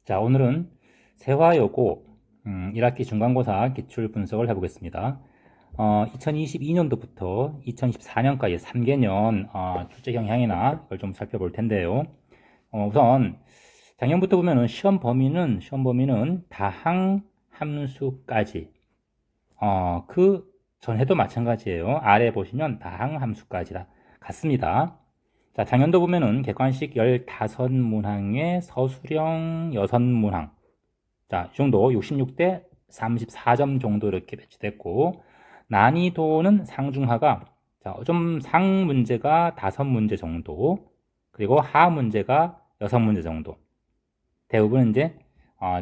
자, 오늘은 세화여고 1학기 중간고사 기출 분석을 해보겠습니다. 2022년도부터 2024년까지 3개년 출제 영향이나 이걸 좀 살펴볼 텐데요. 우선 작년부터 보면은 시험 범위는 다항 함수까지. 그 전에도 마찬가지예요. 아래 보시면 다항 함수까지다 같습니다. 자, 작년도 보면은 객관식 15문항에 서술형 6문항. 자, 이 정도 66대 34점 정도 이렇게 배치됐고, 난이도는 상중하가, 자, 좀 상 문제가 5문제 정도, 그리고 하 문제가 6문제 정도. 대부분 이제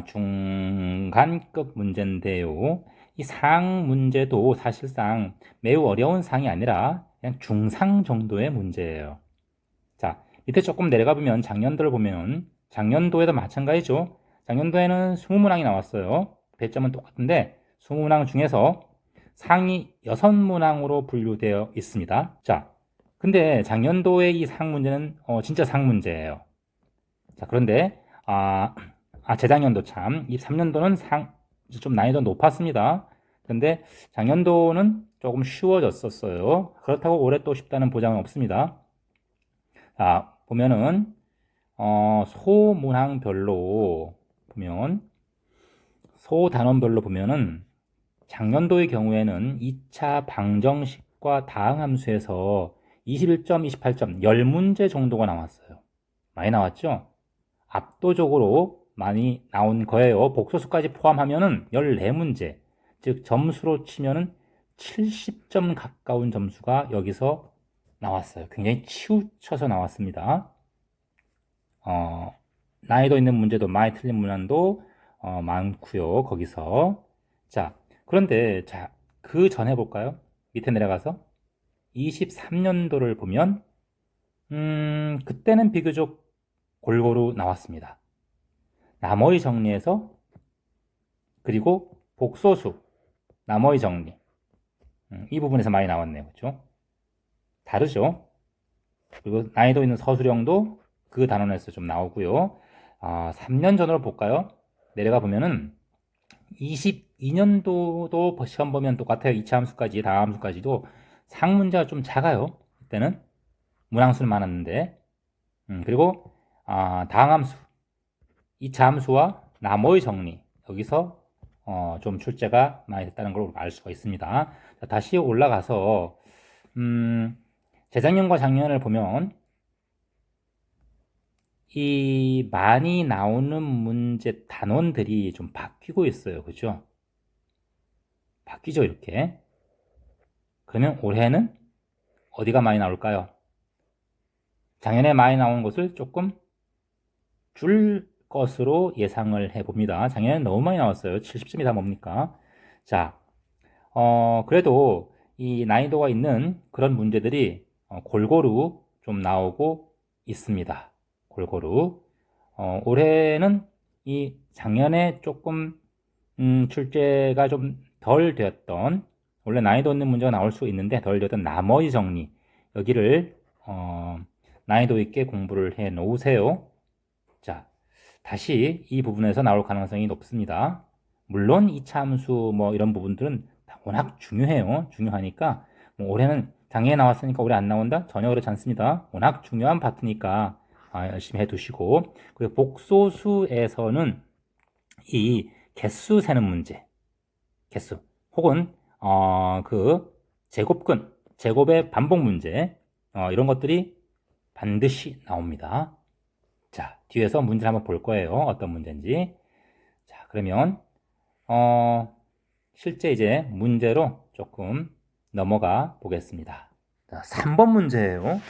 중간급 문제인데요. 이 상 문제도 사실상 매우 어려운 상이 아니라 그냥 중상 정도의 문제예요. 자, 밑에 조금 내려가 보면 작년도를 보면 작년도에도 마찬가지죠. 작년도에는 20문항이 나왔어요. 배점은 똑같은데 20문항 중에서 상이 6문항으로 분류되어 있습니다. 자, 근데 작년도의 이 상 문제는 진짜 상 문제예요. 자, 그런데 재작년도 참 23년도는 좀 난이도 높았습니다. 근데 작년도는 조금 쉬워졌었어요. 그렇다고 올해 또 쉽다는 보장은 없습니다. 자, 보면은 소문항별로 보면 소단원별로 보면은 작년도의 경우에는 2차 방정식과 다항함수에서 21점, 28점, 10문제 정도가 나왔어요. 많이 나왔죠? 압도적으로 많이 나온 거예요. 복소수까지 포함하면은 14문제, 즉 점수로 치면은 70점 가까운 점수가 여기서 나왔어요. 굉장히 치우쳐서 나왔습니다. 난이도 있는 문제도 많이 틀린 문항도 많고요. 거기서 자, 그런데 자, 그 전에 볼까요? 밑에 내려가서 23년도를 보면 그때는 비교적 골고루 나왔습니다. 나머지 정리해서 그리고 복소수 나머지 정리 이 부분에서 많이 나왔네요. 그렇죠? 다르죠? 그리고 난이도 있는 서술형도 그 단원에서 좀 나오고요. 3년 전으로 볼까요? 내려가 보면은 22년도도 시험 보면 똑같아요. 2차 함수까지, 다함수까지도 상 문제가 좀 작아요. 이때는 문항수는 많았는데 그리고 다항함수, 2차 함수와 나머지 정리 여기서 좀 출제가 많이 됐다는 걸 알 수가 있습니다. 자, 다시 올라가서 재작년과 작년을 보면 이 많이 나오는 문제 단원들이 좀 바뀌고 있어요. 그죠? 바뀌죠, 이렇게. 그러면 올해는 어디가 많이 나올까요? 작년에 많이 나온 것을 조금 줄 것으로 예상을 해봅니다. 작년에 너무 많이 나왔어요. 70점이 다 뭡니까? 자, 그래도 이 난이도가 있는 그런 문제들이 골고루 좀 나오고 있습니다. 골고루. 올해는 이 작년에 조금 출제가 좀 덜 되었던 원래 난이도 있는 문제가 나올 수 있는데 덜 되었던 나머지 정리 여기를 난이도 있게 공부를 해 놓으세요. 자, 다시 이 부분에서 나올 가능성이 높습니다. 물론 2차 함수 뭐 이런 부분들은 워낙 중요해요. 중요하니까 뭐 올해는 작년에 나왔으니까 올해 안 나온다? 전혀 그렇지 않습니다. 워낙 중요한 파트니까 열심히 해두시고 그리고 복소수에서는 이 개수 세는 문제 개수 혹은 그 제곱근 제곱의 반복 문제 이런 것들이 반드시 나옵니다. 자, 뒤에서 문제를 한번 볼 거예요. 어떤 문제인지. 자, 그러면 실제 이제 문제로 조금 넘어가 보겠습니다. 자, 3번 문제예요.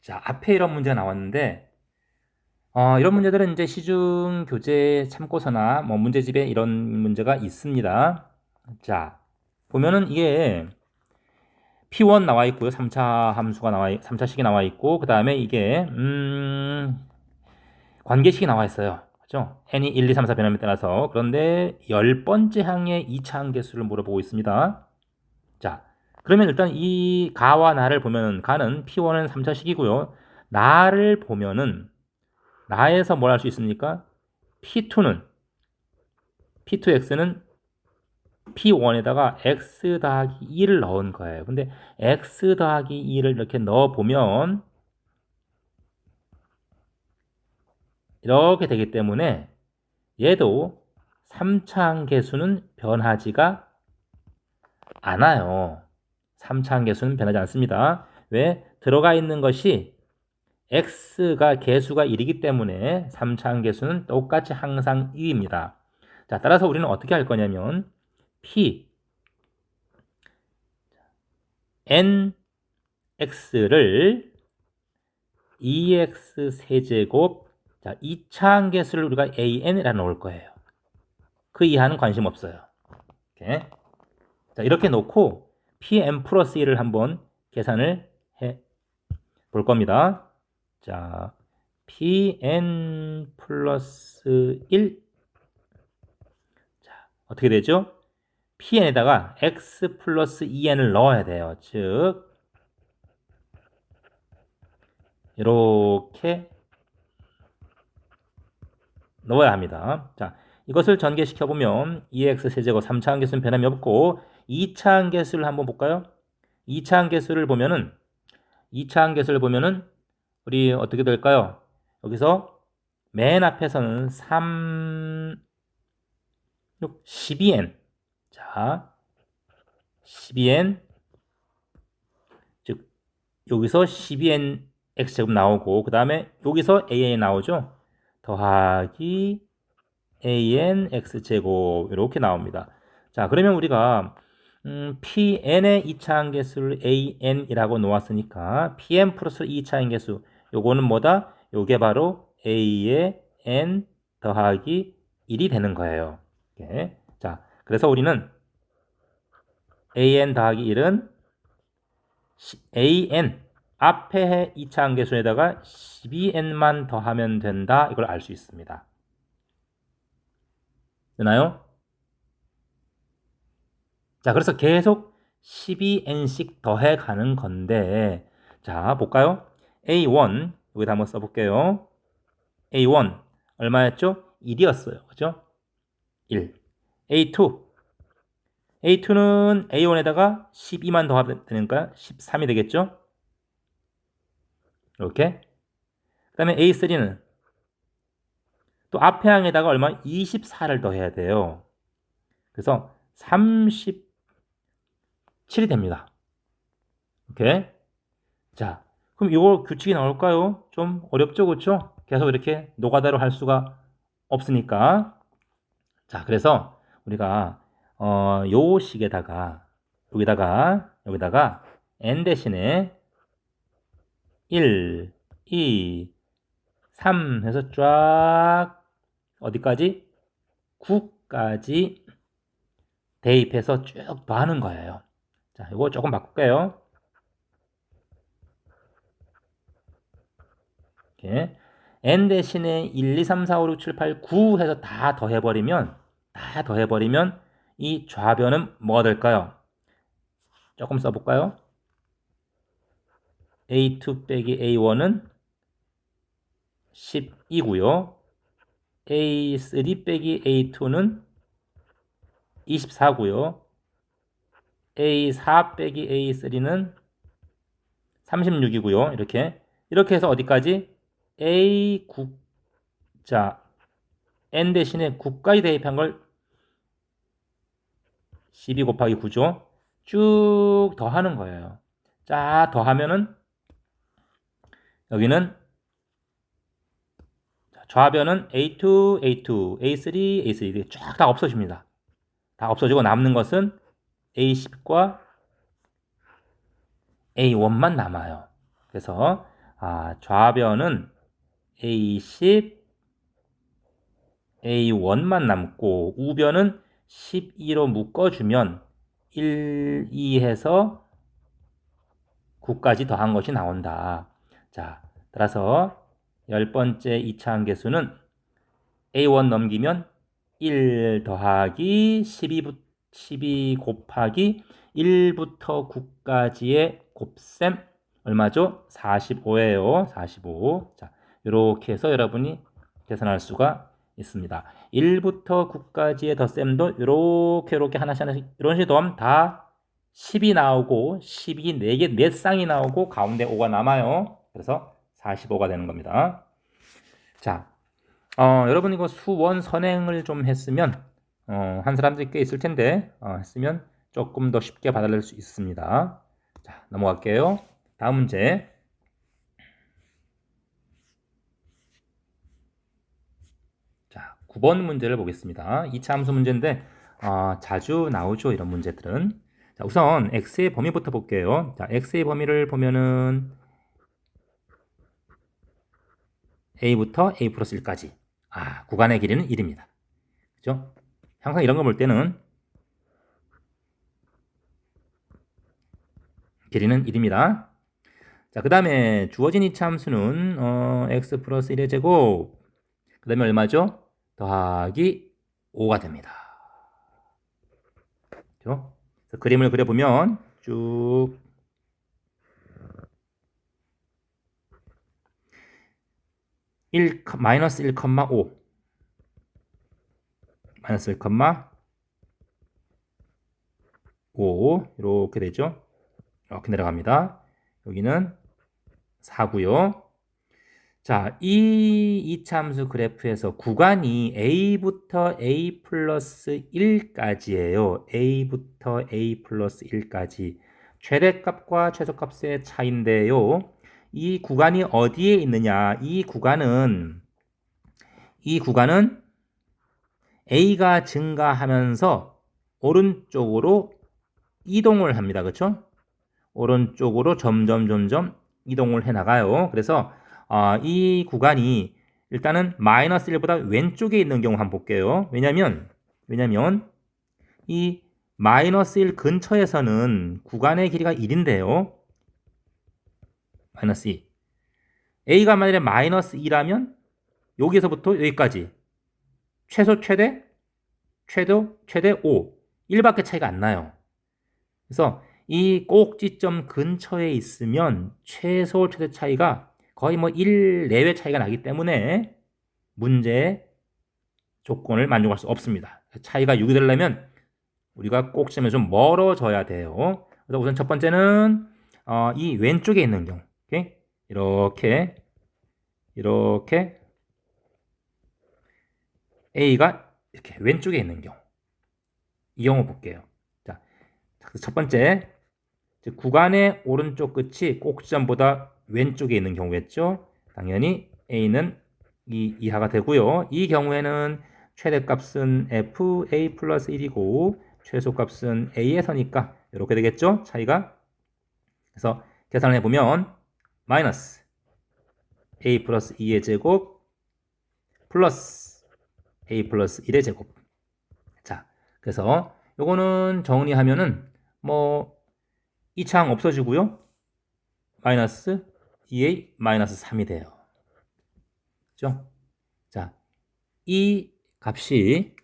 자, 앞에 이런 문제가 나왔는데 이런 문제들은 이제 시중 교재 참고서나 뭐 문제집에 이런 문제가 있습니다. 자, 보면은 이게 P1 나와 있고요. 3차 함수가 3차식이 나와 있고 그다음에 이게 관계식이 나와 있어요. 그죠? n이 1, 2, 3, 4 변함에 따라서 그런데 10번째 항의 2차 항계수를 물어보고 있습니다. 자, 그러면 일단 이 가와 나를 보면은 가는 P1은 3차식이고요. 나를 보면은 나에서 뭘 할 수 있습니까? P2x는 P1에다가 x 더하기 2를 넣은 거예요. 근데 x 더하기 2를 이렇게 넣어보면 이렇게 되기 때문에 얘도 3차항계수는 변하지가 않아요. 3차항계수는 변하지 않습니다. 왜? 들어가 있는 것이 x가 계수가 1이기 때문에 3차항계수는 똑같이 항상 2입니다. 자, 따라서 우리는 어떻게 할 거냐면 p n x를 2x 세제곱, 자, 2차항계수를 우리가 an이라 놓을 거예요. 그 이하는 관심 없어요. 이렇게. 자, 이렇게 놓고 pn 플러스 1을 한번 계산을 해 볼 겁니다. 자, pn 플러스 1. 자, 어떻게 되죠? pn에다가 x 플러스 2n을 넣어야 돼요. 즉 이렇게 넣어야 합니다. 자, 이것을 전개시켜 보면 2x 세제곱 3차 함계수는 변함이 없고 2차 함계수를 한번 볼까요? 2차 함계수를 보면은 우리 어떻게 될까요? 여기서 맨 앞에서는 3, 6, 12n. 자, 12n, 즉 여기서 12n x제곱 나오고 그 다음에 여기서 an 나오죠? 더하기 an x제곱 이렇게 나옵니다. 자, 그러면 우리가 pn의 2차 함계수를 an이라고 놓았으니까 pn 플러스 2차 함계수 요거는 뭐다? 요게 바로 a의 n 더하기 1이 되는 거예요. 이렇게. 자, 그래서 우리는 an 더하기 1은 an 앞에 2차 함계수에다가 12n만 더하면 된다. 이걸 알 수 있습니다. 되나요? 자, 그래서 계속 12n씩 더해 가는 건데, 자, 볼까요? A1, 여기다 한번 써볼게요. A1, 얼마였죠? 1이었어요. 그죠? 1. A2, A2는 A1에다가 12만 더하면 되니까 13이 되겠죠? 이렇게. 그 다음에 A3는 또 앞에 항에다가 얼마? 24를 더해야 돼요. 그래서 37이 됩니다. 오케이. 자, 그럼 이거 규칙이 나올까요? 좀 어렵죠, 그렇죠? 계속 이렇게 노가다로 할 수가 없으니까. 자, 그래서 우리가 요 식에다가 여기다가 n 대신에 1, 2, 3 해서 쫙 어디까지? 9까지 대입해서 쭉 더하는 거예요. 자, 이거 조금 바꿀게요. 이렇게. n 대신에 1, 2, 3, 4, 5, 6, 7, 8, 9 해서 다 더해버리면 이 좌변은 뭐가 될까요? 조금 써볼까요? A2 빼기 A1은 12고요. A3 빼기 A2는 24고요. A4 빼기 A3는 36이고요. 이렇게 해서 어디까지? A9, 자, n 대신에 9까지 대입한 걸 12 곱하기 9죠. 쭉 더하는 거예요. 자, 더하면은 여기는 좌변은 A2, A2, A3, A3 쫙 다 없어집니다. 다 없어지고 남는 것은 A10과 A1만 남아요. 그래서 좌변은 A10, A1만 남고 우변은 12로 묶어주면 1, 2 해서 9까지 더한 것이 나온다. 자, 따라서 10번째 2차 함계수는 A1 넘기면 1 더하기 12 곱하기 1부터 9까지의 곱셈 얼마죠? 45예요. 45. 자, 이렇게 해서 여러분이 계산할 수가 있습니다. 1부터 9까지의 덧셈도 이렇게 하나씩 이런 식으로 하면 다 10이 나오고 10이 4개 4쌍이 나오고 가운데 5가 남아요. 그래서 45가 되는 겁니다. 자, 여러분 이거 수원 선행을 좀 했으면 한 사람들이 꽤 있을 텐데 했으면 조금 더 쉽게 받아낼 수 있습니다. 자, 넘어갈게요. 다음 문제. 자, 9번 문제를 보겠습니다. 2차 함수 문제인데 자주 나오죠, 이런 문제들은. 자, 우선 x의 범위부터 볼게요. 자, x의 범위를 보면은 a부터 a 플러스 1까지. 구간의 길이는 1입니다. 그죠? 항상 이런 거 볼 때는 길이는 1입니다. 자, 그 다음에 주어진 이차 함수는 x 플러스 1의 제곱, 그 다음에 얼마죠? 더하기 5가 됩니다. 그죠? 그림을 그려보면 쭉 마이너스 1,5 마이너스 1,5 이렇게 되죠. 이렇게 내려갑니다. 여기는 4고요. 자, 이 2차 함수 그래프에서 구간이 a부터 a 플러스 1까지예요. a부터 a 플러스 1까지. 최대값과 최소값의 차이인데요. 이 구간이 어디에 있느냐? 이 구간은 a가 증가하면서 오른쪽으로 이동을 합니다. 그렇죠? 오른쪽으로 점점 이동을 해 나가요. 그래서 이 구간이 일단은 마이너스 1보다 왼쪽에 있는 경우 한번 볼게요. 왜냐면 이 마이너스 1 근처에서는 구간의 길이가 1인데요. 마이너스 2. a가 만약에 마이너스 2라면 여기서부터 여기까지 최소 최대 5. 1밖에 차이가 안 나요. 그래서 이 꼭지점 근처에 있으면 최소 최대 차이가 거의 1 내외 차이가 나기 때문에 문제의 조건을 만족할 수 없습니다. 차이가 6이 되려면 우리가 꼭지점에 좀 멀어져야 돼요. 그래서 우선 첫 번째는 이 왼쪽에 있는 경우, 오케이? 이렇게 A가 이렇게 왼쪽에 있는 경우, 이 경우 볼게요. 자, 첫 번째, 구간의 오른쪽 끝이 꼭지점보다 왼쪽에 있는 경우겠죠. 당연히 A는 이하가 되고요. 이 경우에는 최대값은 f a 플러스 1이고 최소값은 a에서니까 이렇게 되겠죠. 차이가. 그래서 계산을 해보면 마이너스 a 플러스 2의 제곱 플러스 a 플러스 1의 제곱. 자, 그래서 요거는 정리하면은 이 창 없어지고요. 마이너스 2a 마이너스 3이 돼요. 그죠? 자, 이 값이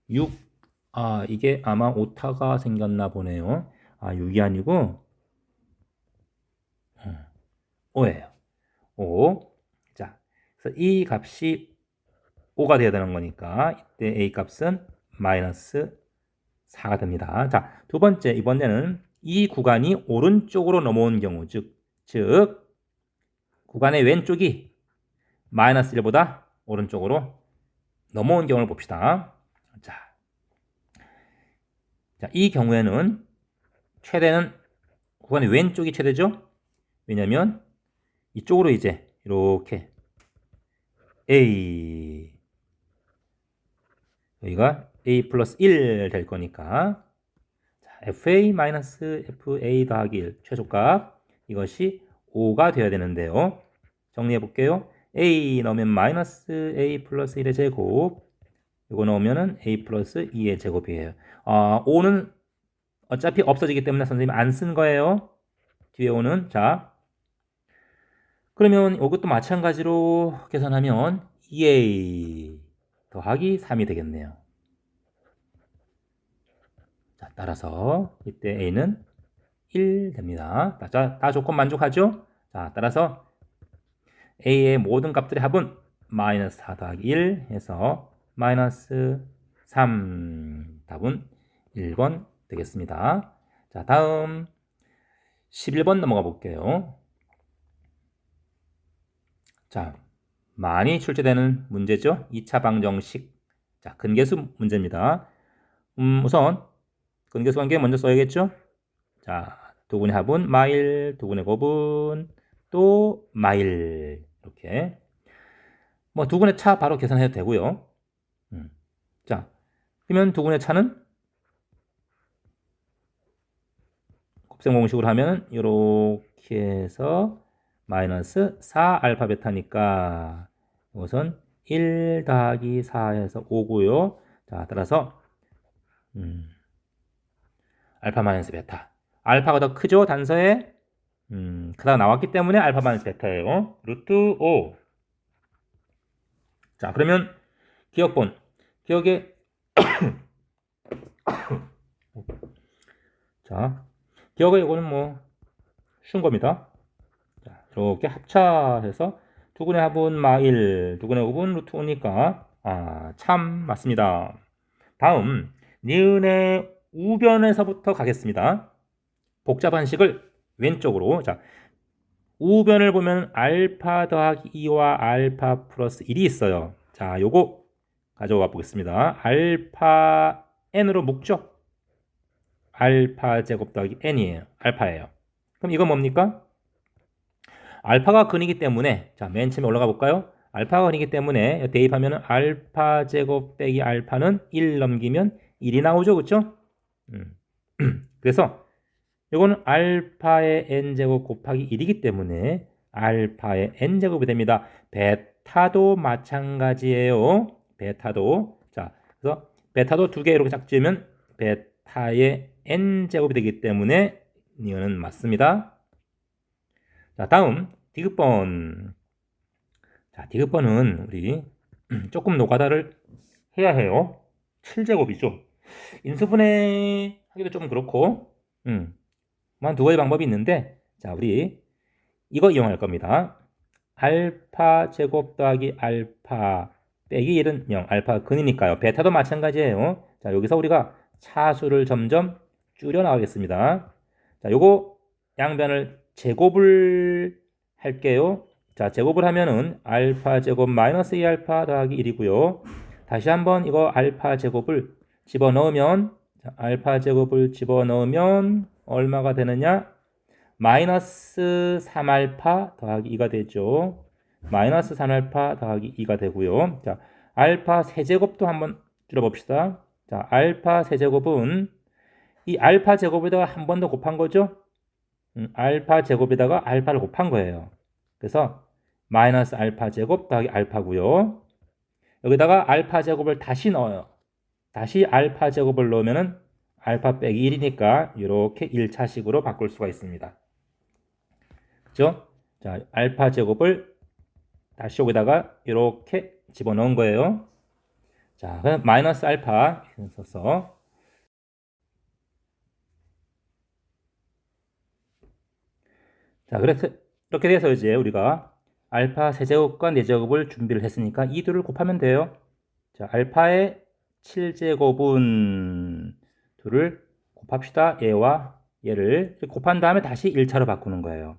6, 이게 아마 오타가 생겼나 보네요. 6이 아니고 5예요. 5. 자, 그래서 이 값이 5가 돼야 되는 거니까 이때 a 값은 마이너스 4가 됩니다. 자, 두 번째, 이번에는 이 구간이 오른쪽으로 넘어온 경우, 즉 구간의 왼쪽이 마이너스 1보다 오른쪽으로 넘어온 경우를 봅시다. 자, 이 경우에는 최대는 구간의 왼쪽이 최대죠? 왜냐면 이쪽으로 이제 이렇게 A, 여기가 A 플러스 1 될 거니까 FA 마이너스 FA 더하기 1 최소값, 이것이 5가 되어야 되는데요. 정리해 볼게요. A 넣으면 마이너스 A 플러스 1의 제곱, 이거 넣으면은 A 플러스 2의 제곱이에요. 5는 어차피 없어지기 때문에 선생님이 안 쓴 거예요. 뒤에 5는. 자, 그러면 이것도 마찬가지로 계산하면 2A 더하기 3이 되겠네요. 자, 따라서 이때 A는 1 됩니다. 자, 다 조건 만족하죠? 자, 따라서 A의 모든 값들의 합은 마이너스 4 더하기 1 해서 마이너스 3. 답은 1번 되겠습니다. 자, 다음 11번 넘어가 볼게요. 자, 많이 출제되는 문제죠. 2차 방정식. 자, 근계수 문제입니다. 우선 근계수 관계 먼저 써야겠죠. 자, 두분의 합은 마일, 두분의 곱은 또 마일. 이렇게 뭐 두분의 차 바로 계산해도 되고요. 자, 그러면 두분의 차는 곱셈 공식으로 하면 이렇게 해서 마이너스 4 알파 베타니까 이것은 1 더하기 4에서 5고요. 자, 따라서 알파 마이너스 베타. 알파가 더 크죠? 단서에 크다가 나왔기 때문에 알파 마이너스 베타예요. 루트 5. 자, 그러면 기억본. 기억에 자, 기억에 이거는 뭐 쉬운 겁니다. 자, 이렇게 합차해서 두근의 합은 마일, 두근의 곱은 루트 5니까 참 맞습니다. 다음 니은의 우변에서부터 가겠습니다. 복잡한 식을 왼쪽으로. 자, 우변을 보면 알파 더하기 2와 알파 플러스 1이 있어요. 자, 요거 가져와 보겠습니다. 알파 n으로 묶죠. 알파 제곱 더하기 n이에요. 알파예요. 그럼 이건 뭡니까? 알파가 근이기 때문에, 자, 맨 처음에 올라가 볼까요? 알파가 근이기 때문에 대입하면 알파 제곱 빼기 알파는 1 넘기면 1이 나오죠. 그렇죠? 그래서 이거는 알파의 n제곱 곱하기 1이기 때문에 알파의 n제곱이 됩니다. 베타도 마찬가지예요. 베타도. 자, 그래서 베타도 두 개 이렇게 짝지으면 베타의 n제곱이 되기 때문에 이거는 맞습니다. 자, 다음 디귿번. 자, 디귿번은 우리 조금 노가다를 해야 해요. 7제곱이죠. 인수분해 하기도 좀 그렇고 한 두 가지 방법이 있는데, 자, 우리 이거 이용할 겁니다. 알파 제곱 더하기 알파 빼기 1은 0. 알파 근이니까요. 베타도 마찬가지예요. 자, 여기서 우리가 차수를 점점 줄여 나가겠습니다. 자, 요거 양변을 제곱을 할게요. 자, 제곱을 하면은 알파 제곱 마이너스 2알파 더하기 1이고요. 다시 한번 이거 알파 제곱을 집어넣으면, 자, 알파 제곱을 집어넣으면 얼마가 되느냐? 마이너스 3알파 더하기 2가 되죠. 마이너스 3알파 더하기 2가 되고요. 자, 알파 세제곱도 한번 줄여봅시다. 자, 알파 세제곱은 이 알파 제곱에다가 한 번 더 곱한 거죠. 알파 제곱에다가 알파를 곱한 거예요. 그래서 마이너스 알파 제곱 더하기 알파고요. 여기다가 알파 제곱을 다시 넣어요. 다시 알파 제곱을 넣으면은 알파 빼기 1이니까 이렇게 1차식으로 바꿀 수가 있습니다. 그죠? 자, 알파 제곱을 다시 여기다가 이렇게 집어넣은 거예요. 자, 그럼 마이너스 알파 써서, 자, 그래서 이렇게 돼서 이제 우리가 알파 세제곱과 4제곱을 준비를 했으니까 이 둘을 곱하면 돼요. 자, 알파의 7제곱은 둘을 곱합시다. 얘와 얘를 곱한 다음에 다시 1차로 바꾸는 거예요.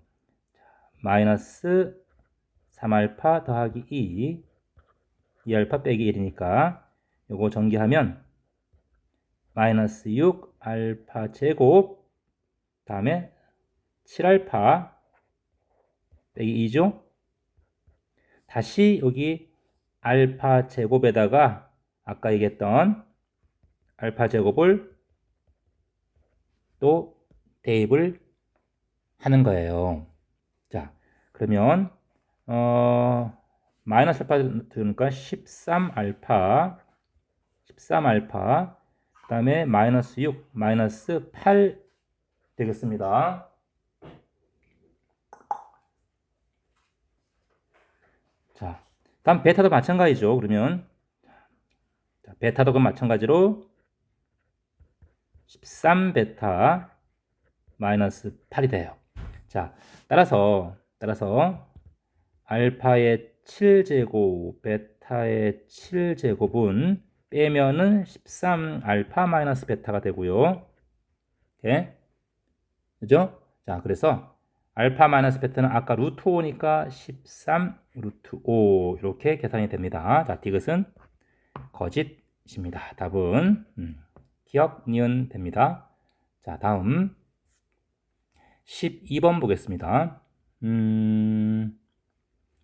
마이너스 3알파 더하기 2알파 빼기 1이니까 요거 전개하면 마이너스 6알파 제곱 다음에 7알파 빼기 2죠. 다시 여기 알파 제곱에다가 아까 얘기했던 알파 제곱을 또 대입을 하는 거예요. 자, 그러면 마이너스 알파 들으니까 13알파 그 다음에 마이너스 6 마이너스 8 되겠습니다. 자, 다음 베타도 마찬가지죠. 그러면 자, 베타도 그 마찬가지로 13베타 마이너스 8이 돼요. 자, 따라서 알파의 7제곱 베타의 7제곱은 빼면은 13 알파 마이너스 베타가 되고요. 이렇게. 그죠? 자, 그래서 알파 마이너스 베타는 아까 루트 5니까 13 루트 5 이렇게 계산이 됩니다. 자, 디귿은 거짓입니다. 답은 기억, 니은 됩니다. 자, 다음 12번 보겠습니다.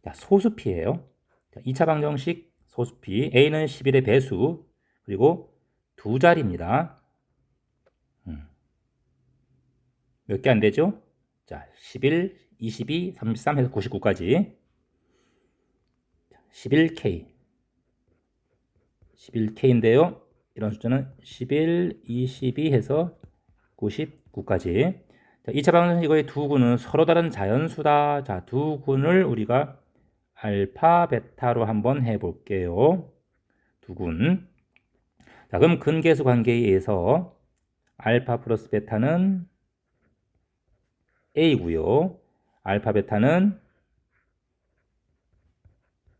자, 소수피예요. 자, 2차 방정식 소수피 a는 11의 배수 그리고 두 자리입니다. 몇 개 안 되죠? 자, 11, 22, 33 해서 99까지 11K 11K인데요. 이런 숫자는 11, 22 해서 99까지. 자, 2차 방정식 이거의 두 군은 서로 다른 자연수다. 자, 두 군을 우리가 알파, 베타로 한번 해볼게요. 두 군. 자, 그럼 근계수 관계에 의해서 알파 플러스 베타는 A고요. 알파, 베타는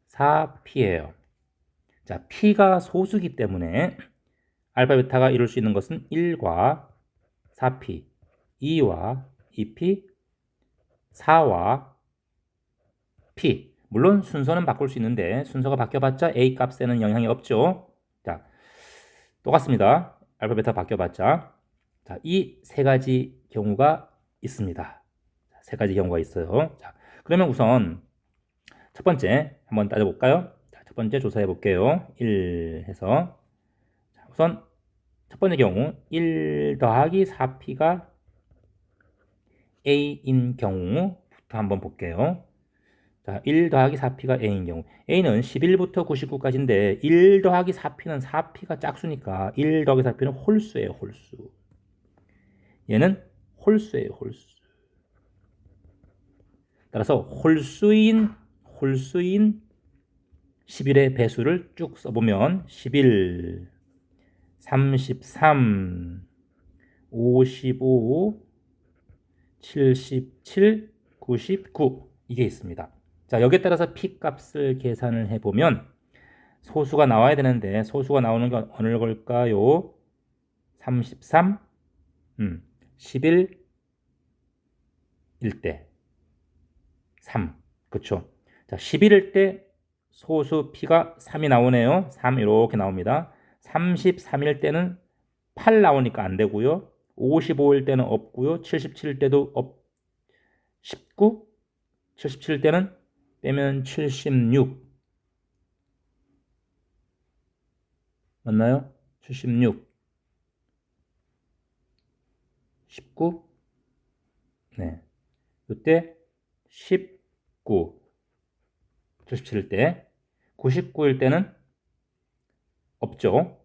4P예요. 자, P가 소수기 때문에 알파, 베타가 이룰 수 있는 것은 1과 4P, 2와 2P, 4와 P. 물론 순서는 바꿀 수 있는데 순서가 바뀌어봤자 A 값에는 영향이 없죠. 자, 똑같습니다. 알파, 베타 바뀌어봤자. 자, 이 세 가지 경우가 있습니다. 세 가지 경우가 있어요. 자, 그러면 우선 첫 번째 한번 따져볼까요? 자, 첫 번째 조사해 볼게요. 1 해서. 자, 우선 첫 번째 경우 1 더하기 4P가 A인 경우부터 한번 볼게요. 자, 1 더하기 4P가 A인 경우. A는 11부터 99까지인데 1 더하기 4P는 4P가 짝수니까 1 더하기 4P는 홀수예요, 홀수. 얘는 홀수예요, 홀수. 따라서 홀수인 11의 배수를 쭉 써보면 11, 33, 55, 77, 99 이게 있습니다. 자, 여기에 따라서 P 값을 계산을 해보면 소수가 나와야 되는데 소수가 나오는 건 어느 걸까요? 33, 11일 때 3, 그쵸? 자, 11일 때 소수 P가 3이 나오네요. 3 이렇게 나옵니다. 33일 때는 8 나오니까 안 되고요. 55일 때는 없고요. 77일 때도 19, 77일 때는 빼면 76 맞나요? 76, 19, 네, 이때 19, 77일 때, 99일 때는 없죠.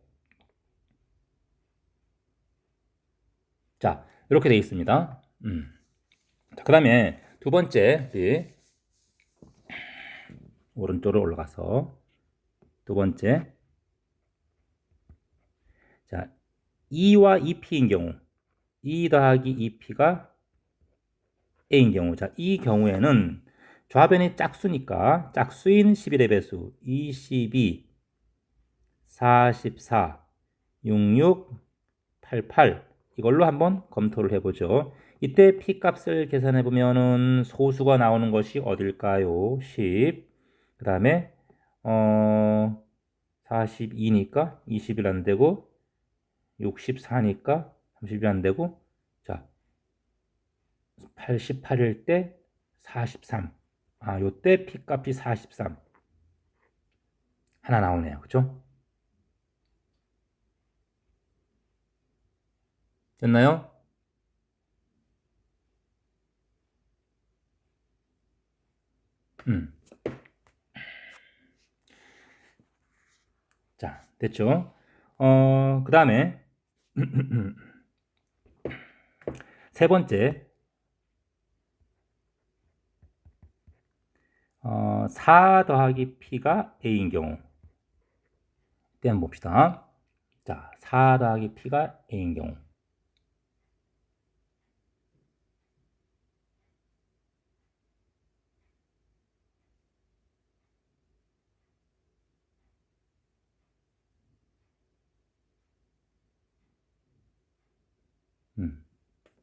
자, 이렇게 되어 있습니다. 그 다음에 두 번째, 오른쪽으로 올라가서 두 번째, 자, 2와 2P인 경우, 2 더하기 2P가 A인 경우, 자, 이 경우에는 좌변이 짝수니까 짝수인 11의 배수 22, 44, 66, 88 이걸로 한번 검토를 해보죠. 이때 P 값을 계산해 보면은 소수가 나오는 것이 어딜까요? 10. 그 다음에 42니까 20일 안 되고 64니까 30일 안 되고 자 88일 때 43. 아, 요때 P 값이 43 하나 나오네요. 그죠? 됐나요? 자, 됐죠? 그 다음에 세 번째 4 더하기 P가 A인 경우 이때 한번 봅시다. 자, 4 더하기 P가 A인 경우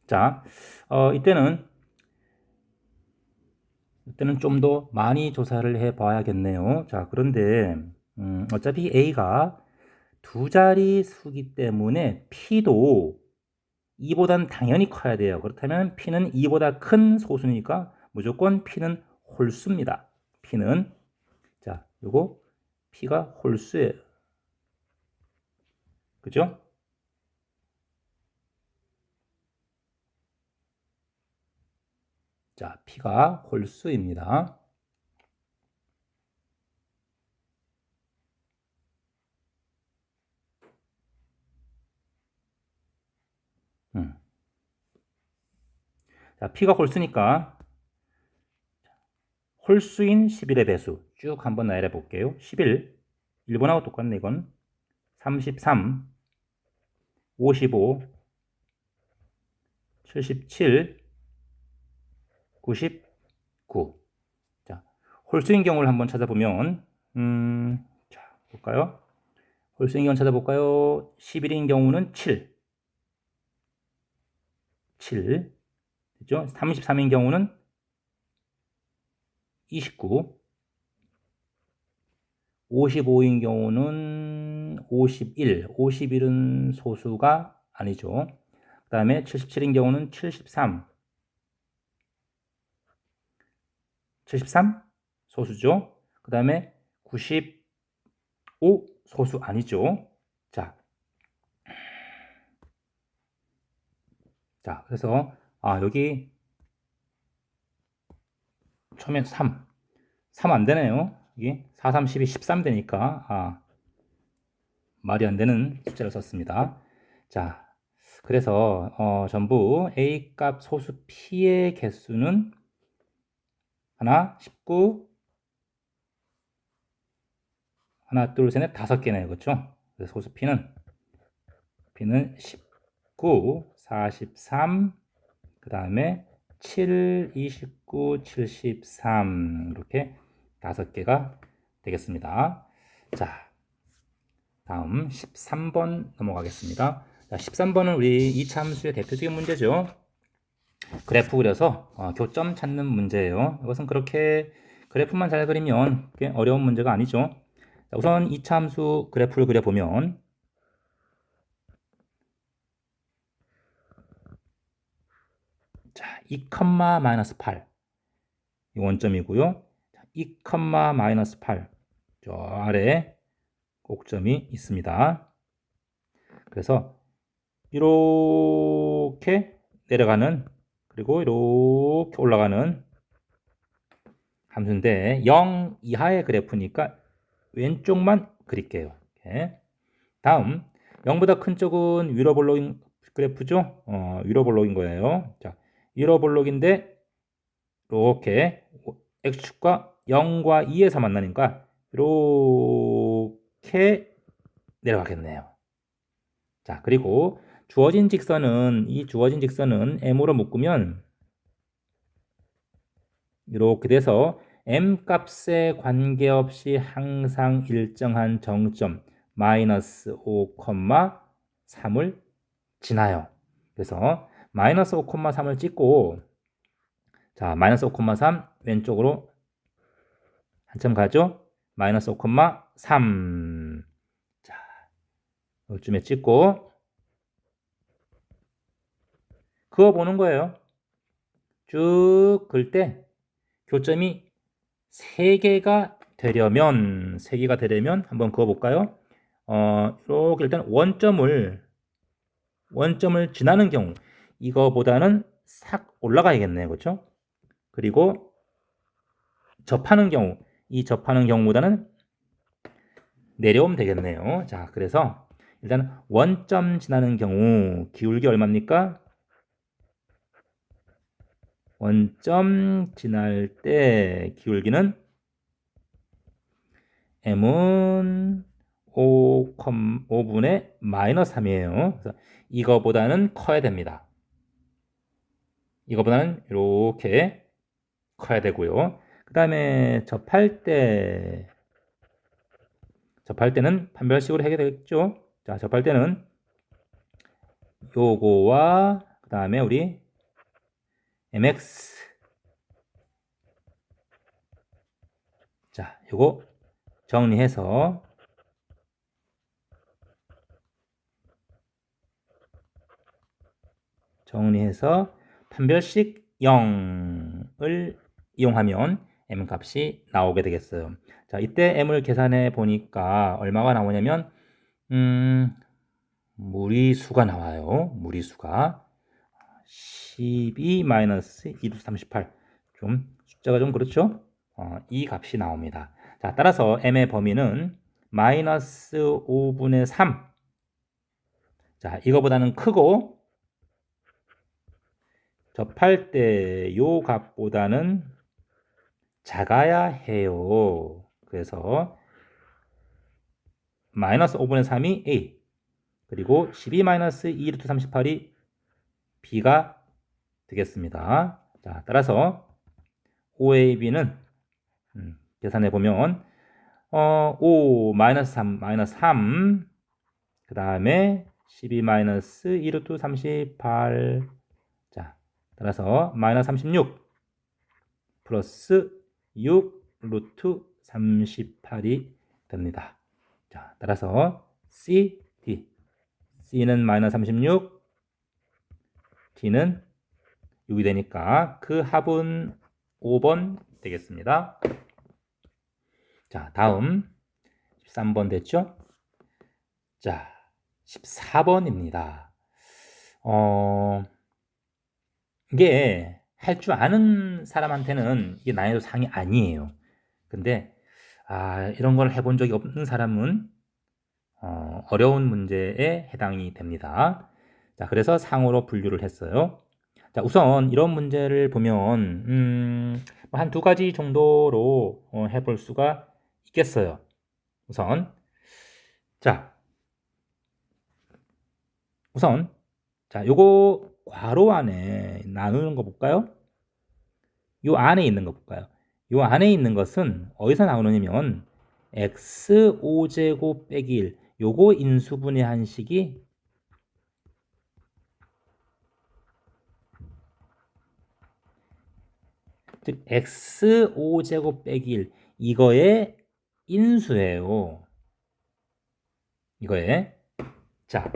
자, 이때는 좀 더 많이 조사를 해 봐야겠네요. 자, 그런데 어차피 A가 두 자리 수기 때문에 P도 2보단 당연히 커야 돼요. 그렇다면 P는 2보다 큰 소수니까 무조건 P는 홀수입니다. P는, 자, 요거 P가 홀수예요. 그죠? 자, P가 홀수입니다. 자, P가 홀수니까 홀수인 11의 배수 쭉 한번 나열해 볼게요. 11, 1번하고 똑같네 이건. 33, 55, 77, 99. 자, 홀수인 경우를 한번 찾아보면 자, 볼까요? 홀수인 경우 찾아볼까요? 11인 경우는 7, 7, 됐죠? 33인 경우는 29, 55인 경우는 51, 51은 소수가 아니죠. 그 다음에 77인 경우는 73, 73 소수죠. 그 다음에 95 소수 아니죠. 자, 그래서 여기 처음에 3 안 되네요. 이게 4, 3, 12, 13 되니까 말이 안 되는 숫자를 썼습니다. 자, 그래서 전부 A 값 소수 P의 개수는 하나, 19, 하나, 둘, 셋, 넷, 5개네요. 그렇죠? 그래서 소수 P는 19, 43, 그 다음에 7, 29, 73 이렇게 5개가 되겠습니다. 자, 다음 13번 넘어가겠습니다. 자, 13번은 우리 이차함수의 대표적인 문제죠. 그래프 그려서 교점 찾는 문제예요. 이것은 그렇게 그래프만 잘 그리면 꽤 어려운 문제가 아니죠. 자, 우선 이차함수 그래프를 그려보면 자, 2, 마이너스 8 이 원점이고요. 2, 마이너스 8 저 아래 꼭점이 있습니다. 그래서 이렇게 내려가는 그리고 이렇게 올라가는 함수인데 0 이하의 그래프니까 왼쪽만 그릴게요. 이렇게. 다음 0보다 큰 쪽은 위로 볼록인 그래프죠. 위로 볼록인 거예요. 자, 위로 볼록인데 이렇게 x축과 0과 2에서 만나니까 이렇게 내려가겠네요. 자, 그리고 주어진 직선은 이 주어진 직선은 m으로 묶으면 이렇게 돼서 m 값에 관계없이 항상 일정한 정점 마이너스 5, 3을 지나요. 그래서 마이너스 5, 3을 찍고 자, 마이너스 5, 3 왼쪽으로 한참 가죠? 마이너스 5, 3 자, 이쯤에 찍고 그어보는 거예요. 쭉 그을 때 교점이 3개가 되려면 한번 그어볼까요? 이렇게 일단 원점을 지나는 경우 이거보다는 싹 올라가야겠네요. 그렇죠? 그리고 접하는 경우 이 접하는 경우보다는 내려오면 되겠네요. 자, 그래서 일단 원점 지나는 경우 기울기 얼마입니까? 원점 지날 때 기울기는 m은 5분의 마이너스 3이에요. 그래서 이거보다는 커야 됩니다. 이거보다는 이렇게 커야 되고요. 그 다음에 접할 때는 판별식으로 해야 되겠죠. 자, 접할 때는 요거와 그 다음에 우리 mx. 자, 요거 정리해서 판별식 0을 이용하면 m 값이 나오게 되겠어요. 자, 이때 m을 계산해 보니까 얼마가 나오냐면 무리수가 나와요. 무리수가 12-2-38. 좀 숫자가 좀 그렇죠? 이 값이 나옵니다. 자, 따라서 m의 범위는 마이너스 5분의 3. 자, 이거보다는 크고 접할 때 요 값보다는 작아야 해요. 그래서 마이너스 5분의 3이 A, 그리고 12-2루트 38이 B가 되겠습니다. 자, 따라서 OAB는 계산해 보면 5 마이너스 3 마이너스 3, 그 다음에 12-2루트 38. 자, 따라서 마이너스 36 플러스 6 루트 38이 됩니다. 자, 따라서 C, D. C는 마이너스 36, D는 6이 되니까 그 합은 5번 되겠습니다. 자, 다음 13번 됐죠? 자, 14번입니다. 이게 할 줄 아는 사람한테는 이게 난이도 상이 아니에요. 근데 이런 걸 해본 적이 없는 사람은 어려운 문제에 해당이 됩니다. 자, 그래서 상으로 분류를 했어요. 자, 우선 이런 문제를 보면 한 두 가지 정도로 해볼 수가 있겠어요. 우선 자, 요거 괄호 안에 나누는 거 볼까요? 요 안에 있는 거 볼까요? 요 안에 있는 것은 어디서 나오느냐면 x5제곱 빼기 1, 요거 인수분해 한식이 즉 x5제곱 빼기 1, 이거의 인수예요. 이거에. 자,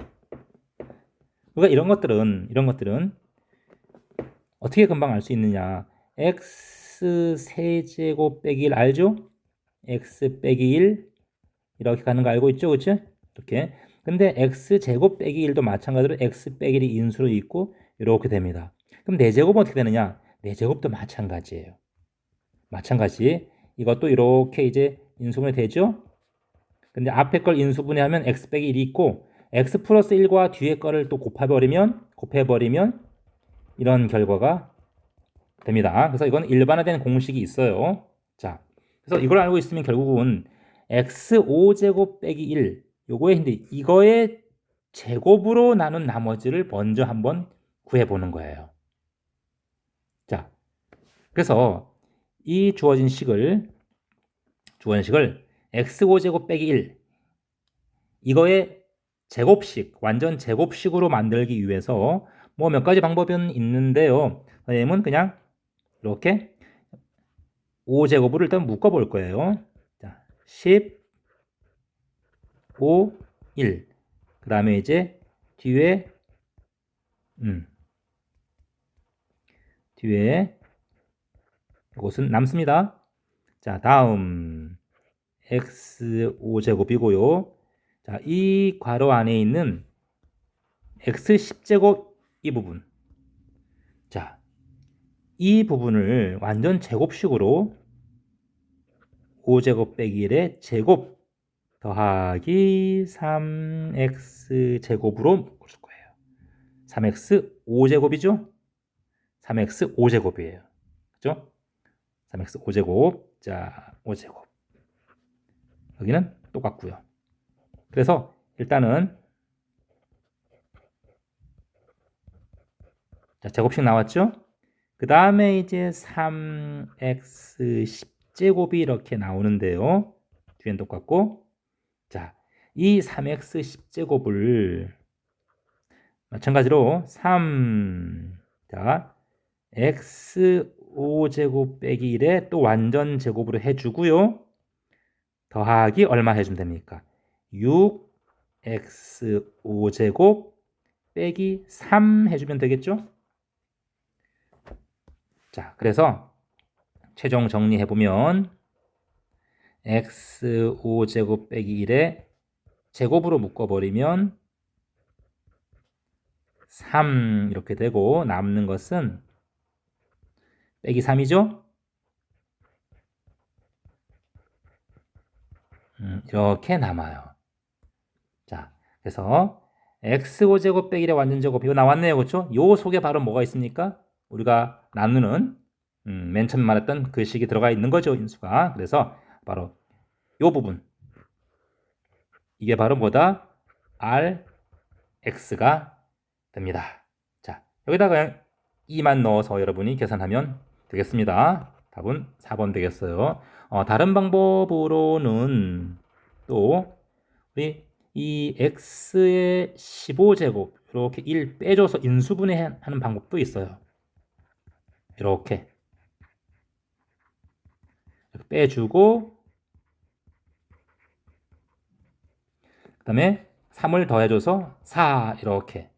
우리가 이런 것들은 어떻게 금방 알 수 있느냐? x 세제곱 빼기 1 알죠? x 빼기 1 이렇게 가는 거 알고 있죠? 그치? 이렇게. 근데 x 제곱 빼기 1도 마찬가지로 x 빼기 1이 인수로 있고 이렇게 됩니다. 그럼 4제곱은 어떻게 되느냐? 4제곱도 마찬가지예요. 마찬가지. 이것도 이렇게 이제 인수분해 되죠? 근데 앞에 걸 인수분해하면 x 빼기 1이 있고 x 플러스 1과 뒤에 거를 또 곱해버리면 이런 결과가 됩니다. 그래서 이건 일반화된 공식이 있어요. 자, 그래서 이걸 알고 있으면 결국은 x5제곱 빼기 1 요거에 이거의 제곱으로 나눈 나머지를 먼저 한번 구해보는 거예요. 자, 그래서 이 주어진 식을 x5제곱 빼기 1 이거의 제곱식, 완전 제곱식으로 만들기 위해서 뭐 몇 가지 방법은 있는데요. 선생님은 그냥 이렇게 5제곱을 일단 묶어 볼 거예요. 자, 10, 5, 1. 그 다음에 이제 뒤에 이것은 남습니다. 자, 다음 x 5제곱이고요. 자, 이 괄호 안에 있는 x 10제곱 이 부분. 자, 이 부분을 완전 제곱식으로 5제곱 빼기 1의 제곱 더하기 3x 제곱으로 묶을 거예요. 3x 5제곱이죠? 3x 5제곱이에요. 그죠? 3x 5제곱. 자, 5제곱. 여기는 똑같고요. 그래서 일단은 자, 제곱식 나왔죠? 그 다음에 이제 3x 10제곱이 이렇게 나오는데요. 뒤엔 똑같고. 자, 이 3x 10제곱을 마찬가지로 3. 자, x5제곱 빼기 1에 또 완전 제곱으로 해주고요. 더하기 얼마 해주면 됩니까? 6x5제곱 빼기 3 해주면 되겠죠? 자, 그래서 최종 정리해보면 x5제곱 빼기 1에 제곱으로 묶어버리면 3 이렇게 되고 남는 것은 빼기 3이죠? 이렇게 남아요. 자, 그래서 x5제곱 빼기 1의 완전제곱 이거 나왔네요. 그렇죠? 요 속에 바로 뭐가 있습니까? 우리가 나누는 맨 처음 말했던 그 식이 들어가 있는 거죠. 인수가. 그래서 바로 요 부분 이게 바로 뭐다? Rx가 됩니다. 자, 여기다가 2만 넣어서 여러분이 계산하면 되겠습니다. 답은 4번 되겠어요. 다른 방법으로는 또 우리 이 x의 15제곱 이렇게 1 빼줘서 인수분해하는 방법도 있어요. 이렇게 빼주고 그 다음에 3을 더해줘서 4 이렇게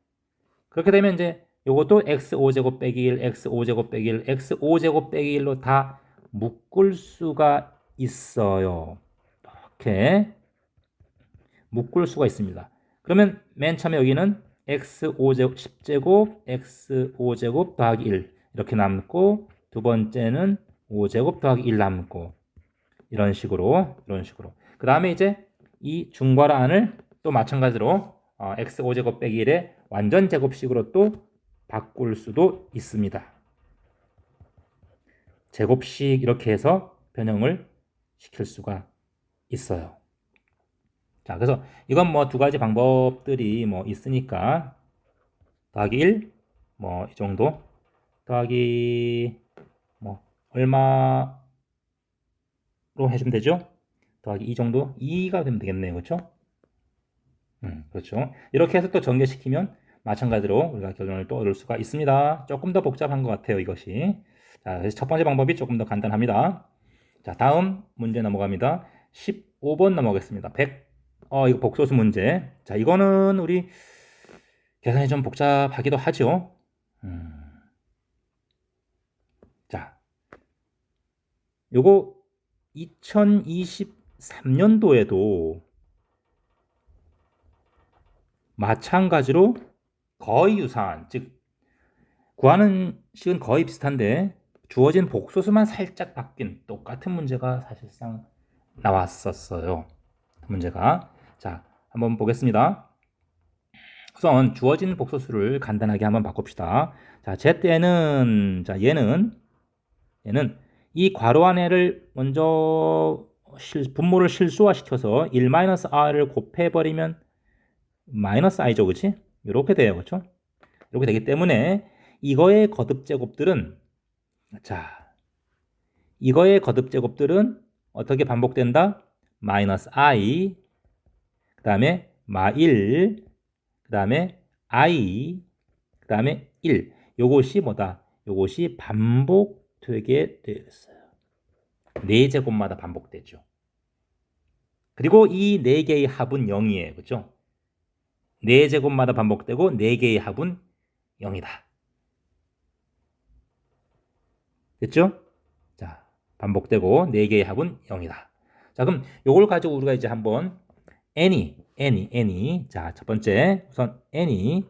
그렇게 되면 이제 요것도 x5제곱 빼기 1, x5제곱 빼기 1, x5제곱 빼기 1로 다 묶을 수가 있어요. 이렇게 묶을 수가 있습니다. 그러면 맨 처음에 여기는 x5제곱 10제곱 x5제곱 더하기 1 이렇게 남고 두 번째는 5제곱 더하기 1 남고 이런 식으로 그 다음에 이제 이 중괄호 안을 또 마찬가지로 x5제곱 빼기 1의 완전 제곱식으로 또 바꿀 수도 있습니다. 제곱식 이렇게 해서 변형을 시킬 수가 있어요. 자, 그래서 이건 뭐 두 가지 방법들이 뭐 있으니까 더하기 1, 뭐 이 정도 더하기 뭐 얼마로 해주면 되죠? 더하기 2 정도 2가 되면 되겠네요. 그렇죠? 그렇죠. 이렇게 해서 또 전개시키면 마찬가지로 우리가 결론을 또 얻을 수가 있습니다. 조금 더 복잡한 것 같아요, 이것이. 자, 그래서 첫 번째 방법이 조금 더 간단합니다. 자, 다음 문제 넘어갑니다. 15번 넘어가겠습니다. 이거 복소수 문제. 자, 이거는 우리 계산이 좀 복잡하기도 하죠. 자, 요거 2023년도에도 마찬가지로 거의 유사한, 즉 구하는 식은 거의 비슷한데 주어진 복소수만 살짝 바뀐 똑같은 문제가 사실상 나왔었어요. 문제가. 자, 한번 보겠습니다. 우선 주어진 복소수를 간단하게 한번 바꿉시다. 자, 제때는 자, 얘는 이 괄호 안에를 먼저 분모를 실수화시켜서 1-r을 곱해버리면 마이너스 i죠, 그치? 이렇게 돼요, 그렇죠? 이렇게 되기 때문에 이거의 거듭제곱들은 어떻게 반복된다? 마이너스 i, 그 다음에 마1, 그 다음에 i, 그 다음에 1. 요것이 뭐다? 요것이 반복되게 되어 있어요. 4제곱마다 반복되죠. 그리고 이 4개의 합은 0이에요. 그렇죠? 4제곱마다 반복되고 4개의 합은 0이다. 됐죠? 자, 반복되고 4개의 합은 0이다. 자, 그럼 요걸 가지고 우리가 이제 한번 n이 자, 첫 번째 우선 n이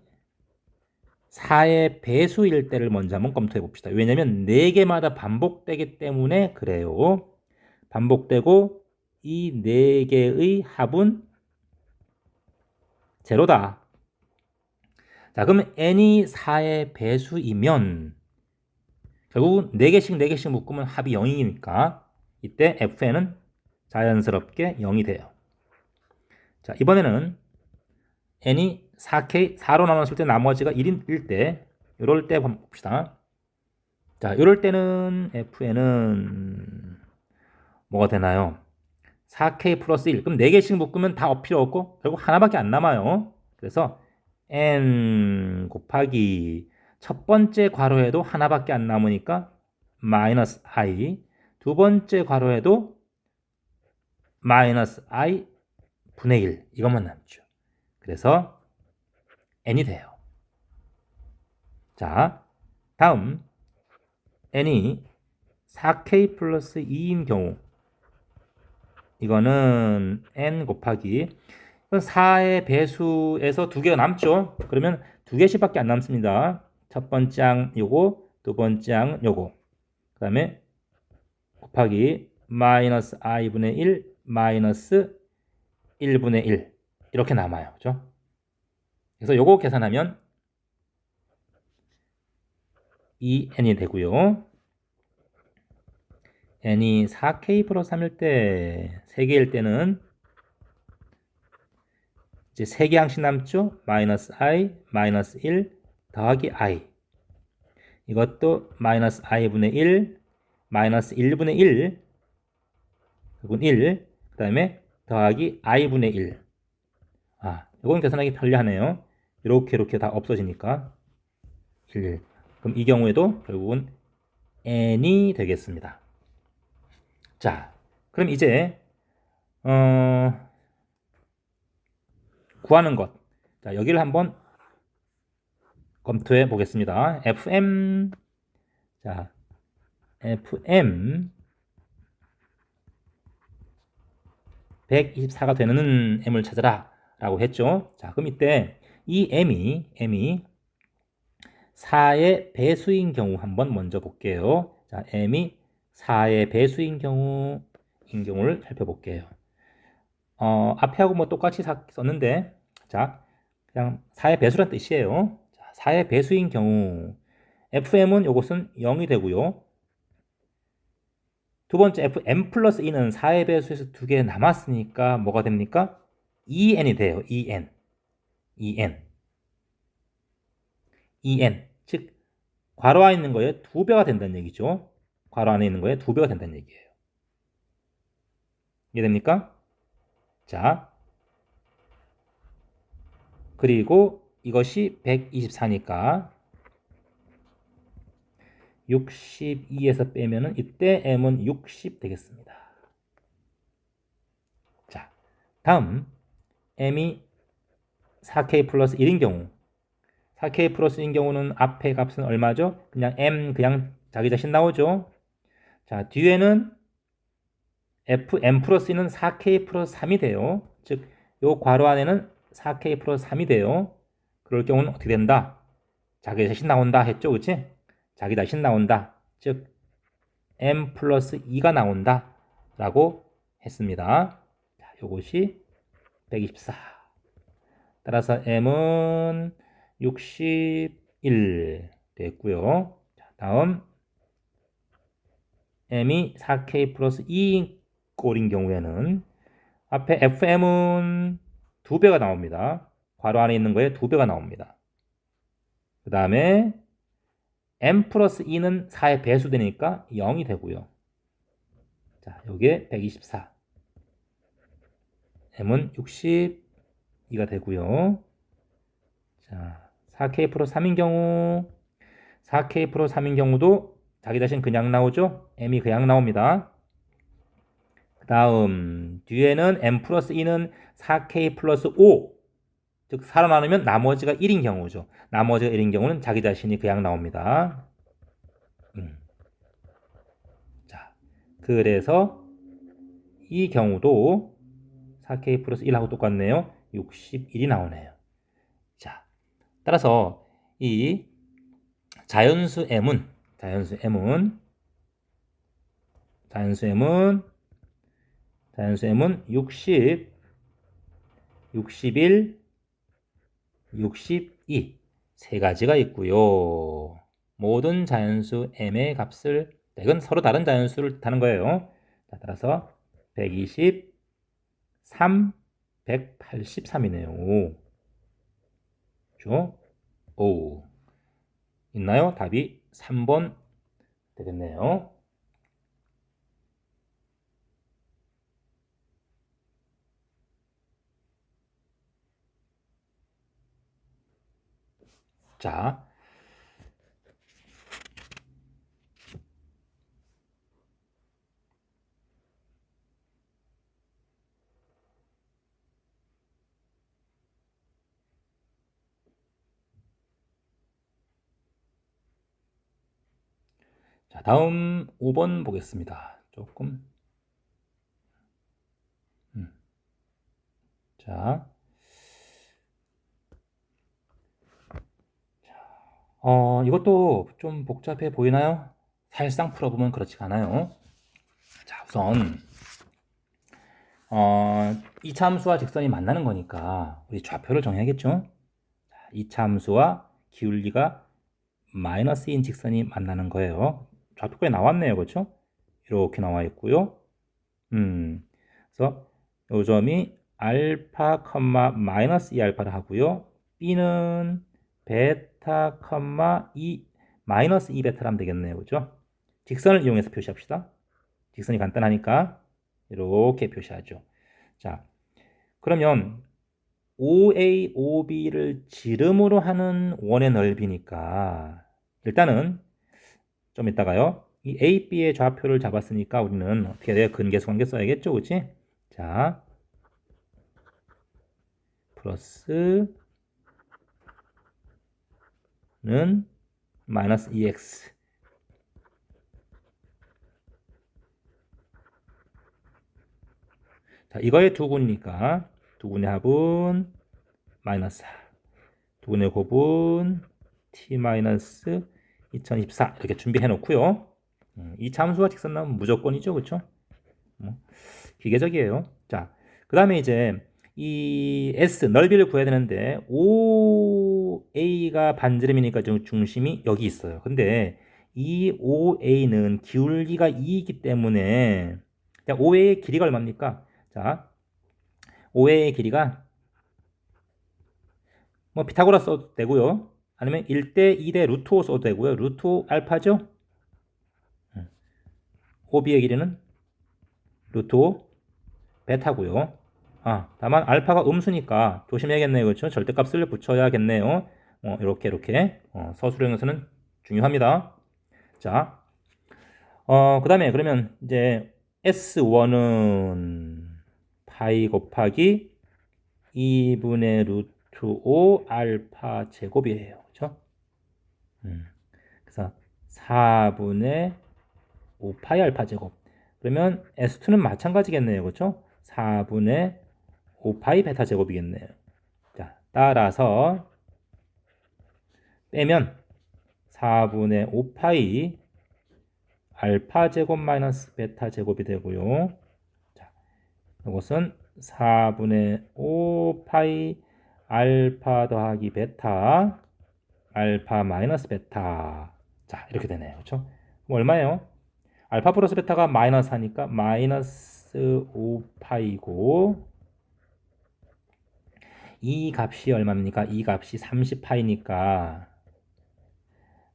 4의 배수일 때를 먼저 한번 검토해 봅시다. 왜냐면 4개마다 반복되기 때문에 그래요. 반복되고 이 4개의 합은 제로다. 자, 그럼 n이 4의 배수이면 결국 4개씩 묶으면 합이 0이니까 이때 fn은 자연스럽게 0이 돼요. 자, 이번에는 n이 4로 나눴을 때 나머지가 1일 때 이럴 때 한번 봅시다. 자, 이럴 때는 fn은 뭐가 되나요? 4k 플러스 1. 그럼 4개씩 묶으면 다 필요 없고 결국 하나밖에 안 남아요. 그래서 n 곱하기 첫 번째 괄호에도 하나밖에 안 남으니까 마이너스 i, 두 번째 괄호에도 마이너스 i 분의 1 이것만 남죠. 그래서 n이 돼요. 자, 다음 n이 4k 플러스 2인 경우 이거는 n 곱하기 4의 배수에서 두 개가 남죠. 그러면 두 개씩밖에 안 남습니다. 첫 번째 항 요거, 두 번째 항 요거. 그 다음에 곱하기 마이너스 i분의 1 마이너스 1분의 1 이렇게 남아요. 그죠? 그래서 요거 계산하면 2n이 되고요. n이 4k 플러스 3일 때 3개일 때는 이제 3개 항씩 남죠? 마이너스 i 마이너스 1 더하기 i 이것도 마이너스 i분의 1 마이너스 1분의 1 그리고 1 그 다음에 더하기 i분의 1 이건 계산하기 편리하네요. 이렇게 다 없어지니까 1 그럼 이 경우에도 결국은 n이 되겠습니다. 자, 그럼 이제 구하는 것. 자, 여기를 한번 검토해 보겠습니다. fm 자, fm 124가 되는 m을 찾아라 라고 했죠. 자, 그럼 이때 이 m이 4의 배수인 경우 한번 먼저 볼게요. 자, m이 4의 배수인 경우를 살펴볼게요. 앞에 하고 뭐 똑같이 썼는데, 자, 그냥 4의 배수란 뜻이에요. 자, 4의 배수인 경우, fm은 요것은 0이 되고요. 두 번째 fm 플러스 2는 4의 배수에서 두 개 남았으니까 뭐가 됩니까? 2n이 돼요. 2n. 즉, 괄호 안에 있는 거에 2배가 된다는 얘기죠. 괄호 안에 있는 거에 2배가 된다는 얘기예요. 이해됩니까? 자, 그리고 이것이 124니까 62에서 빼면은 이때 m은 60 되겠습니다. 자, 다음 m이 4k 플러스 1인 경우 4k 플러스 1인 경우는 앞에 값은 얼마죠? 그냥 m 그냥 자기 자신 나오죠. 자, 뒤에는 fm 플러스 2는 4k 플러스 3이 돼요. 즉, 요 괄호 안에는 4k 플러스 3이 돼요. 그럴 경우는 어떻게 된다? 자기 자신 나온다 했죠, 그치? 자기 자신 나온다. 즉, m 플러스 2가 나온다 라고 했습니다. 자, 요것이 124. 따라서 m은 61 됐고요. 자, 다음 m이 4k 플러스 2인 꼴인 경우에는 앞에 fm은 2배가 나옵니다. 괄호 안에 있는 거에 2배가 나옵니다. 그 다음에 m 플러스 2는 4의 배수 되니까 0이 되고요. 자, 요게 124. m은 62가 되고요. 자, 4k 플러스 3인 경우 4k 플러스 3인 경우도 자기 자신 그냥 나오죠? m이 그냥 나옵니다. 그 다음 뒤에는 m 플러스 2는 4k 플러스 5 즉 살아나누면 나머지가 1인 경우죠. 나머지가 1인 경우는 자기 자신이 그냥 나옵니다. 자, 그래서 이 경우도 4k 플러스 1하고 똑같네요. 61이 나오네요. 자, 따라서 이 자연수 m은 60, 61, 62 세 가지가 있고요. 모든 자연수 m의 값을 이건 서로 다른 자연수를 뜻하는 거예요. 자, 따라서 123, 183이네요. 그죠? 오. 있나요? 답이 3번 되겠네요. 자, 다음 5번 보겠습니다. 조금. 자, 이것도 좀 복잡해 보이나요? 사실상 풀어보면 그렇지가 않아요. 자, 우선 이차함수와 직선이 만나는 거니까 우리 좌표를 정해야겠죠? 이차함수와 기울기가 마이너스인 직선이 만나는 거예요. 좌표까지 나왔네요. 그렇죠? 이렇게 나와 있고요. 그래서 요 점이 알파, 마이너스 2알파를 하고요. B는 베타, 마이너스 2베타를 하면 되겠네요. 그죠? 직선을 이용해서 표시합시다. 직선이 간단하니까 이렇게 표시하죠. 자, 그러면 OA, OB를 지름으로 하는 원의 넓이니까 일단은 좀 이따가요. 이 A, B의 좌표를 잡았으니까 우리는 어떻게 돼요? 근계수 관계 써야겠죠, 그치? 자, 플러스는 마이너스 2x. 자, 이거의 두분이니까 두분의 합은 마이너스 4. 두분의 곱은 t 마이너스 2024 이렇게 준비해 놓고요. 이 참수와 직선 나오면 무조건이죠, 그렇죠? 기계적이에요. 자, 그 다음에 이제 이 S 넓이를 구해야 되는데 OA가 반지름이니까 중심이 여기 있어요. 근데 이 OA는 기울기가 2이기 때문에 OA의 길이가 얼마입니까? 자, OA의 길이가 뭐 피타고라스 써도 되고요. 아니면 1대 2대 루트 5 써도 되고요. 루트 5 알파죠? OB의 길이는 루트 5 베타고요. 다만 알파가 음수니까 조심해야겠네요. 그렇죠? 절대값을 붙여야겠네요. 이렇게 서술형에서는 중요합니다. 자, 그 다음에 그러면 이제 S1은 파이 곱하기 2분의 루트 5 알파 제곱이에요. 그렇죠? 그래서 4분의 5파이 알파 제곱. 그러면 S2는 마찬가지겠네요. 그렇죠? 4분의 5파이 베타 제곱이겠네요. 자, 따라서 빼면 4분의 5파이 알파 제곱 마이너스 베타 제곱이 되고요. 자, 이것은 4분의 5파이 알파 더하기 베타 알파 마이너스 베타. 자, 이렇게 되네요. 그렇죠? 얼마예요? 알파 플러스 베타가 마이너스 하니까 마이너스 5파이고 이 값이 얼마입니까? 이 값이 30파이니까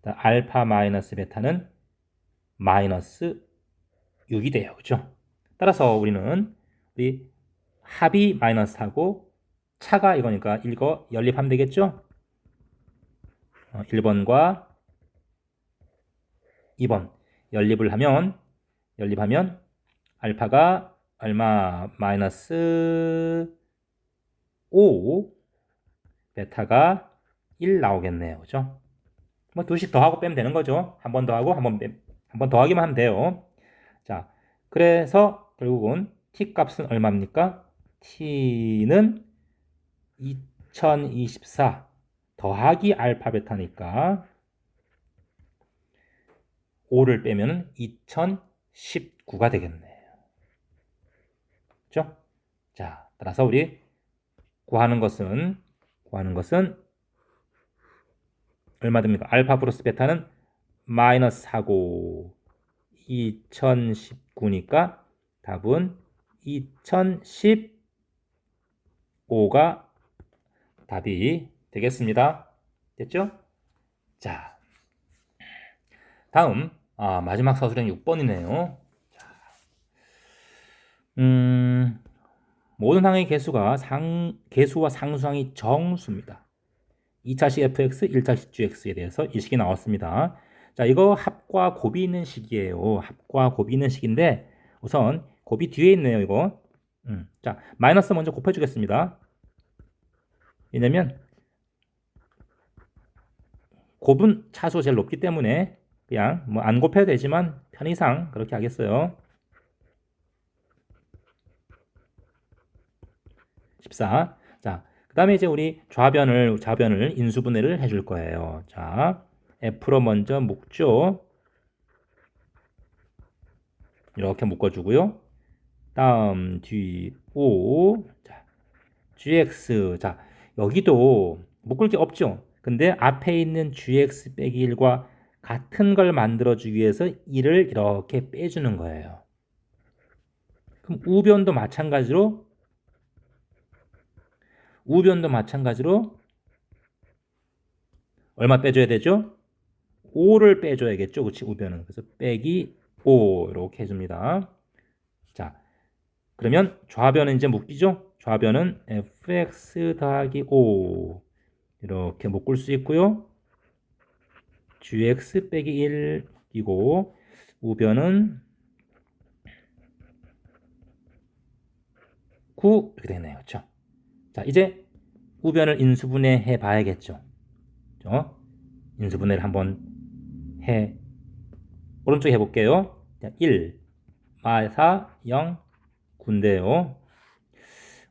알파 마이너스 베타는 마이너스 6이 돼요. 그죠? 따라서 우리는 우리 합이 마이너스하고 차가 이거니까 이거 연립하면 되겠죠? 1번과 2번 연립하면 알파가 얼마? 마이너스 5 베타가 1 나오겠네요. 그죠? 뭐 두씩 더하고 빼면 되는 거죠. 한 번 더하고 한 번 더하기만 하면 돼요. 자, 그래서 결국은 t 값은 얼마입니까? t는 2024 더하기 알파 베타니까 5를 빼면 2019가 되겠네요. 그렇죠? 자, 따라서 우리 구하는 것은 얼마 됩니까? 알파 플러스 베타는 마이너스 4고 2019니까 답은 2015가 답이 되겠습니다. 됐죠? 자, 다음 마지막 사술형 6번이네요. 모든 항의 개수와 상수항이 정수입니다. 2차식 fx, 1차식 gx에 대해서 이 식이 나왔습니다. 자, 이거 합과 곱이 있는 식이에요. 합과 곱이 있는 식인데 우선 곱이 뒤에 있네요, 이거. 자, 마이너스 먼저 곱해주겠습니다. 왜냐면 곱은 차수가 제일 높기 때문에 그냥 뭐 안 곱해도 되지만 편의상 그렇게 하겠어요. 14. 자, 그 다음에 이제 우리 좌변을 인수분해를 해줄 거예요. 자, F로 먼저 묶죠. 이렇게 묶어주고요. 다음, 뒤, O. 자, GX. 자, 여기도 묶을 게 없죠. 근데 앞에 있는 GX 빼기 1과 같은 걸 만들어주기 위해서 1을 이렇게 빼주는 거예요. 그럼 우변도 마찬가지로 얼마 빼줘야 되죠? 5를 빼줘야겠죠. 그치? 우변은. 그래서 빼기 5 이렇게 해줍니다. 자, 그러면 좌변은 이제 묶이죠? 좌변은 fx 더하기 5 이렇게 묶을 수 있고요. gx 빼기 1이고 우변은 9 이렇게 되네요. 그렇죠? 자, 이제 우변을 인수분해해 봐야겠죠. 그렇죠? 인수분해를 한번 오른쪽에 해볼게요. 1, 마 4, 0, 9인데요.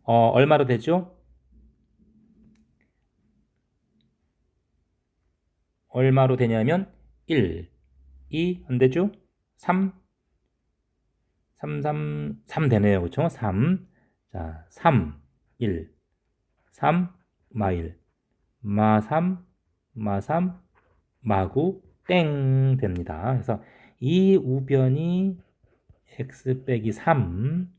얼마로 되죠? 얼마로 되냐면 1, 2, 안 되죠? 3, 3 되네요. 그렇죠? 3. 자, 3, 1, 3, 마 1, 마 3, 마 3, 마 9, 땡 됩니다. 그래서 이 우변이 x 빼기 3.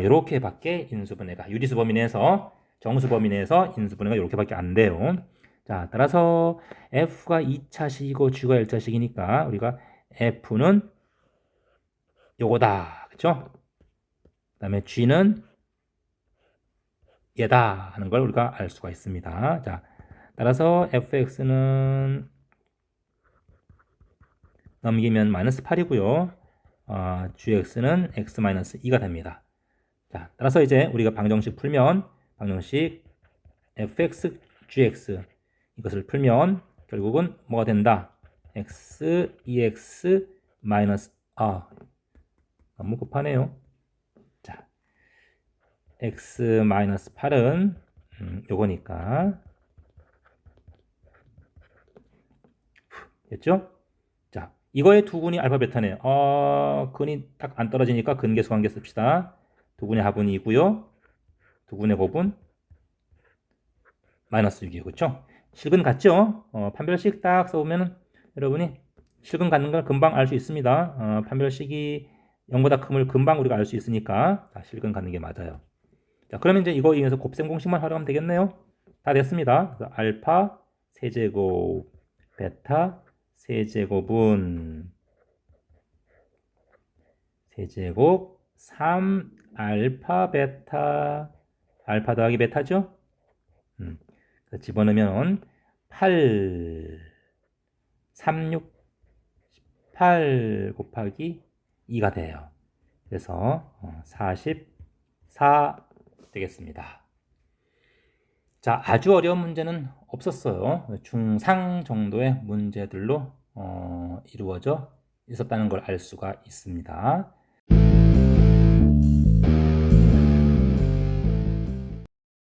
요렇게밖에 인수분해가 유리수 범위 내에서 정수 범위 내에서 인수분해가 이렇게밖에 안 돼요. 자, 따라서 F가 2차식이고 G가 1차식이니까 우리가 F는 요거다. 그쵸? 그 다음에 G는 얘다 하는 걸 우리가 알 수가 있습니다. 자, 따라서 fx는 넘기면 마이너스 8이고요. gx는 x 마이너스 2가 됩니다. 자, 따라서 이제 우리가 방정식 풀면 방정식 fx, gx 이것을 풀면 결국은 뭐가 된다? x, 2x 마이너스 너무 급하네요. 자, x 마이너스 8은 요거니까 됐죠? 자, 이거의 두근이 알파 베타네요. 근이 딱 안 떨어지니까 근계수 관계 씁시다. 두근의 합은 2고요. 두근의 곱은 마이너스 6이에요. 그렇죠? 실근 같죠? 판별식 딱 써보면 여러분이 실근 갖는 걸 금방 알 수 있습니다. 판별식이 0보다 큼을 금방 우리가 알 수 있으니까 실근 갖는 게 맞아요. 자, 그러면 이제 이거 이용해서 곱셈 공식만 활용하면 되겠네요. 다 됐습니다. 그래서 알파 세제곱 베타 세제곱은 세제곱 3 알파 베타 알파 더하기 베타죠? 집어넣으면 8 36 18 곱하기 2가 돼요. 그래서 44 되겠습니다. 자, 아주 어려운 문제는 없었어요. 중상 정도의 문제들로 이루어져 있었다는 걸 알 수가 있습니다.